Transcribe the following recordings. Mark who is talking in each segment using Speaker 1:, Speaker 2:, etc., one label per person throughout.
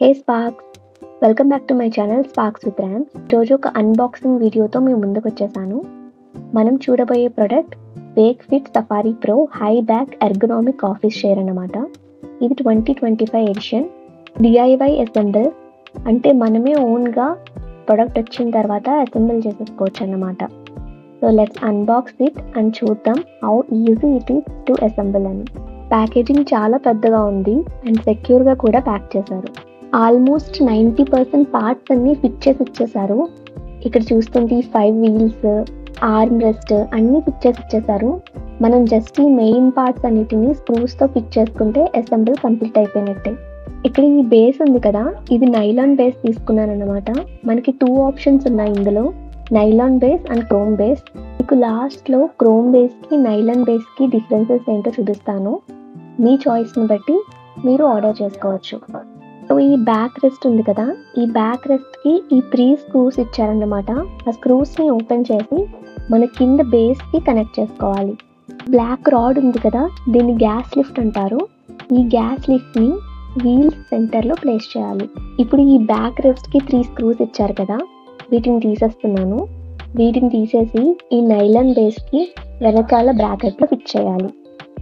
Speaker 1: Hey Sparks, welcome back to my channel Sparks with Rams. ఈరోజు ఒక unboxing వీడియోతో మేము ముందుకు వచ్చేసాను. మనం చూడబోయే product Wakefit Safari Pro high back ergonomic office chair అన్నమాట. ఇది 2025 ఎడిషన్ DIY అసెంబుల్, అంటే మనమే ఓన్గా ప్రోడక్ట్ వచ్చిన తర్వాత అసెంబుల్ చేసేసుకోవచ్చు అన్నమాట. So let's unbox it and చూద్దాం how easy it is to assemble అని. ప్యాకేజింగ్ చాలా పెద్దగా ఉంది అండ్ సెక్యూర్గా కూడా ప్యాక్ చేశారు. ఆల్మోస్ట్ 90% పార్ట్స్ అన్ని ఫిట్ చేసి ఇచ్చేసారు. ఇక్కడ చూస్తుంటే 5 వీల్స్, ఆర్మ్ రెస్ట్ అన్ని ఫిట్ చేసి ఇచ్చేసారు. మనం జస్ట్ ఈ మెయిన్ పార్ట్స్ అన్నిటిని స్క్రూస్తో ఫిట్ చేసుకుంటే అసెంబుల్ కంప్లీట్ అయిపోయినట్టే. ఇక్కడ ఈ బేస్ ఉంది కదా, ఇది నైలాన్ బేస్ తీసుకున్నాను అనమాట. మనకి 2 ఆప్షన్స్ ఉన్నాయి ఇందులో, nylon base and chrome base. మీకు లాస్ట్లో క్రోమ్ బేస్కి నైలాన్ బేస్కి డిఫరెన్సెస్ ఏంటో చూపిస్తాను. మీ చాయిస్ని బట్టి మీరు ఆర్డర్ చేసుకోవచ్చు. సో ఈ బ్యాక్ రెస్ట్ ఉంది కదా, ఈ బ్యాక్ రెస్ట్కి ఈ 3 స్క్రూస్ ఇచ్చారన్నమాట. ఆ స్క్రూస్ని ఓపెన్ చేసి మన కింద బేస్కి కనెక్ట్ చేసుకోవాలి. బ్లాక్ రాడ్ ఉంది కదా, దీన్ని గ్యాస్ లిఫ్ట్ అంటారు. ఈ గ్యాస్ లిఫ్ట్ని వీల్స్ సెంటర్లో ప్లేస్ చేయాలి. ఇప్పుడు ఈ బ్యాక్ రెస్ట్కి 3 స్క్రూస్ ఇచ్చారు కదా, వీటిని తీసేస్తున్నాను. వీటిని తీసేసి ఈ నైలాన్ బేస్కి వెనకాల బ్రాకెట్లో ఫిట్ చేయాలి.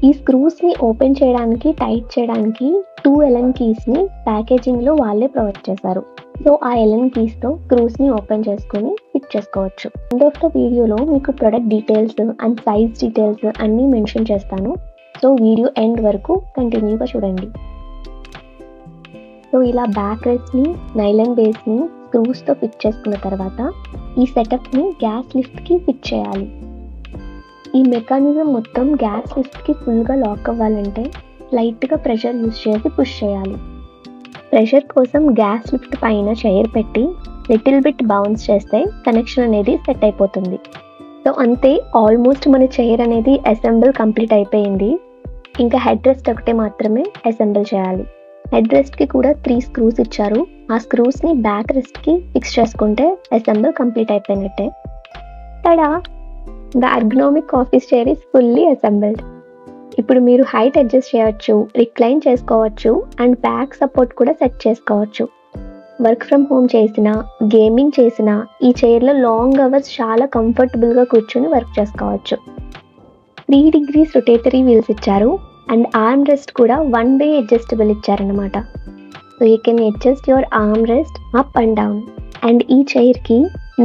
Speaker 1: ఈ స్క్రూస్ని ఓపెన్ చేయడానికి, టైట్ చేయడానికి 2 ఎలన్ కీస్ని ప్యాకేజింగ్లో వాళ్ళే ప్రొవైడ్ చేశారు. సో ఆ ఎలన్ కీస్తో స్క్రూస్ని ఓపెన్ చేసుకుని ఫిట్ చేసుకోవచ్చు. ఎండ్ ఆఫ్ ద వీడియోలో మీకు product details and size details అన్నీ మెన్షన్ చేస్తాను. సో వీడియో ఎండ్ వరకు కంటిన్యూగా చూడండి. సో ఇలా బ్యాక్ రెస్ట్ని, నైలాన్ బేస్ని స్క్రూస్తో ఫిట్ చేసుకున్న తర్వాత ఈ సెటప్ని గ్యాస్ లిఫ్ట్కి ఫిట్ చేయాలి. ఈ మెకానిజం మొత్తం గ్యాస్ లిఫ్ట్కి ఫుల్గా లాక్ అవ్వాలంటే లైట్గా ప్రెషర్ యూజ్ చేసి పుష్ చేయాలి. ప్రెషర్ కోసం గ్యాస్ లిఫ్ట్ పైన చైర్ పెట్టి లిటిల్ బిట్ బౌన్స్ చేస్తే కనెక్షన్ అనేది సెట్ అయిపోతుంది. సో అంతే, ఆల్మోస్ట్ మన చైర్ అనేది అసెంబుల్ కంప్లీట్ అయిపోయింది. ఇంకా హెడ్ రెస్ట్ ఒకటే మాత్రమే అసెంబుల్ చేయాలి. హెడ్ రెస్ట్కి కూడా 3 స్క్రూస్ ఇచ్చారు. ఆ స్క్రూస్ని బ్యాక్ రెస్ట్కి ఫిక్స్ చేసుకుంటే అసెంబుల్ కంప్లీట్ అయిపోయినట్టే. Tada, the ergonomic office chair is fully assembled. ఇప్పుడు మీరు హైట్ అడ్జస్ట్ చేయవచ్చు, రిక్లైన్ చేసుకోవచ్చు అండ్ బ్యాక్ సపోర్ట్ కూడా సెట్ చేసుకోవచ్చు. వర్క్ ఫ్రమ్ హోమ్ చేసినా, గేమింగ్ చేసినా ఈ చైర్లో లాంగ్ అవర్స్ చాలా కంఫర్టబుల్గా కూర్చొని వర్క్ చేసుకోవచ్చు. 3 degrees రొటేటరీ వీల్స్ ఇచ్చారు అండ్ ఆర్మ్ రెస్ట్ కూడా 1 way అడ్జస్టబుల్ ఇచ్చారనమాట. So you can adjust your arm rest up and down. And ఈ చైర్కి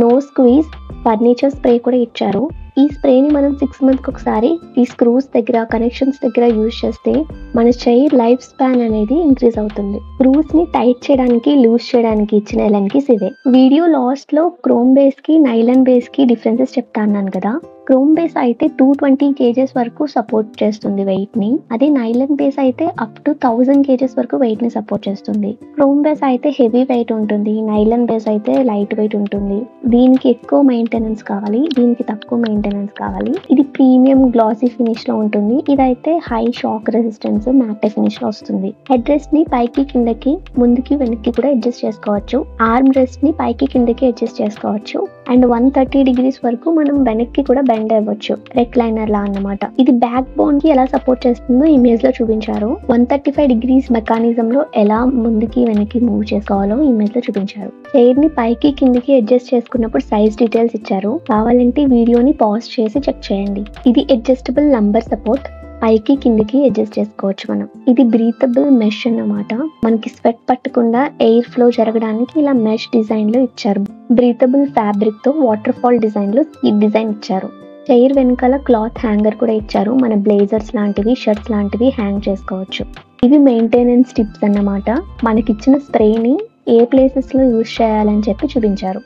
Speaker 1: నో స్క్వీజ్ ఫర్నిచర్ స్ప్రే కూడా ఇచ్చారు. ఈ స్ప్రేని మనం 6 monthsకి ఒకసారి ఈ స్క్రూస్ దగ్గర, కనెక్షన్స్ దగ్గర యూజ్ చేస్తే మన చైర్ లైఫ్ స్పాన్ అనేది ఇంక్రీజ్ అవుతుంది. స్క్రూస్ని టైట్ చేయడానికి, లూజ్ చేయడానికి ఇచ్చిన ఎలన్ కీస్ ఇవే. వీడియో లాస్ట్లో క్రోమ్ బేస్కి, నైలాన్ బేస్కి డిఫరెన్సెస్ చెప్తా అన్నాను కదా. క్రోమ్ బేస్ అయితే 220 kgs వరకు సపోర్ట్ చేస్తుంది వెయిట్ని. అదే నైలాన్ బేస్ అయితే అప్ టు 1000 kgs వరకు వెయిట్ని సపోర్ట్ చేస్తుంది. క్రోమ్ బేస్ అయితే హెవీ వెయిట్ ఉంటుంది, నైలాన్ బేస్ అయితే లైట్ వెయిట్ ఉంటుంది. దీనికి ఎక్కువ మెయింటెనెన్స్ కావాలి, దీనికి తక్కువ మెయింటెనెన్స్ కావాలి. ఇది ప్రీమియం గ్లాసీ ఫినిష్లో ఉంటుంది, ఇదైతే హై షాక్ రెసిస్టెన్స్ మ్యాట్ ఫినిష్లో వస్తుంది. హెడ్ రెస్ట్ని పైకి, కిందకి, ముందుకి, వెనక్కి కూడా అడ్జస్ట్ చేసుకోవచ్చు. ఆర్మ్ రెస్ట్ని పైకి, కిందకి అడ్జస్ట్ చేసుకోవచ్చు. అండ్ 130 degrees వరకు మనం వెనక్కి కూడా బెండ్ అవ్వచ్చు, రెక్లైనర్ లా అన్నమాట. ఇది బ్యాక్ బోన్ కి ఎలా సపోర్ట్ చేస్తుందో ఇమేజ్ లో చూపించారు. 135 degrees మెకానిజం లో ఎలా ముందుకి వెనక్కి మూవ్ చేసుకోవాలో ఇమేజ్ లో చూపించారు. చైర్ ని పైకి, కిందకి అడ్జస్ట్ చేసుకున్నప్పుడు సైజ్ డీటెయిల్స్ ఇచ్చారు. కావాలంటే వీడియోని పాజ్ చేసి చెక్ చేయండి. ఇది అడ్జస్టబుల్ లంబర్ సపోర్ట్, పైకి కిందకి అడ్జస్ట్ చేసుకోవచ్చు మనం. ఇది బ్రీతబుల్ మెష్ అన్నమాట. మనకి స్వెట్ పట్టకుండా ఎయిర్ ఫ్లో జరగడానికి ఇలా మెష్ డిజైన్ లో ఇచ్చారు. బ్రీతబుల్ ఫ్యాబ్రిక్ తో వాటర్ ఫాల్ డిజైన్ లో ఈ డిజైన్ ఇచ్చారు. చైర్ వెనకాల క్లాత్ హ్యాంగర్ కూడా ఇచ్చారు. మన బ్లేజర్స్ లాంటివి, షర్ట్స్ లాంటివి హ్యాంగ్ చేసుకోవచ్చు. ఇవి మెయింటెనెన్స్ టిప్స్ అన్నమాట. మనకిచ్చిన స్ప్రేని ఏ ప్లేసెస్ లో యూజ్ చేయాలని చెప్పి చూపించారు.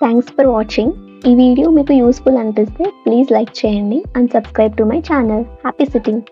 Speaker 1: Thanks for watching. ఈ వీడియో మీకు యూస్ఫుల్ అనిపిస్తే ప్లీజ్ లైక్ చేయండి and subscribe to my channel. Happy sitting.